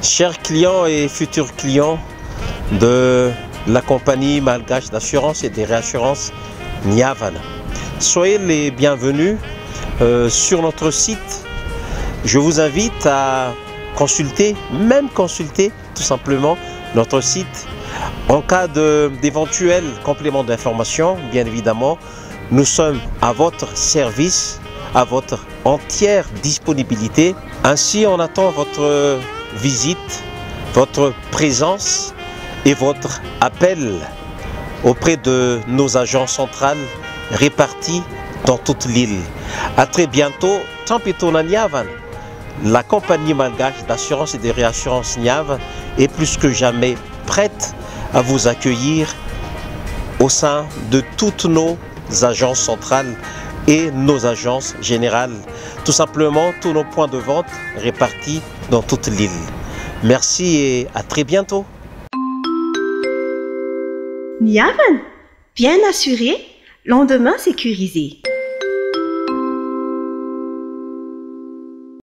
Chers clients et futurs clients de la compagnie malgache d'assurance et de réassurance Niavan, soyez les bienvenus sur notre site. Je vous invite à consulter tout simplement notre site. En cas d'éventuels compléments d'information, bien évidemment, nous sommes à votre service, à votre entière disponibilité. Ainsi, on attend votre visite, votre présence et votre appel auprès de nos agents centrales répartis dans toute l'île. À très bientôt. Tampitona Niavan, la compagnie malgache d'assurance et de réassurance Niavan est plus que jamais prête à vous accueillir au sein de toutes nos agences centrales et nos agences générales. Tout simplement, tous nos points de vente répartis dans toute l'île. Merci et à très bientôt. Niavan, bien assuré, lendemain sécurisé.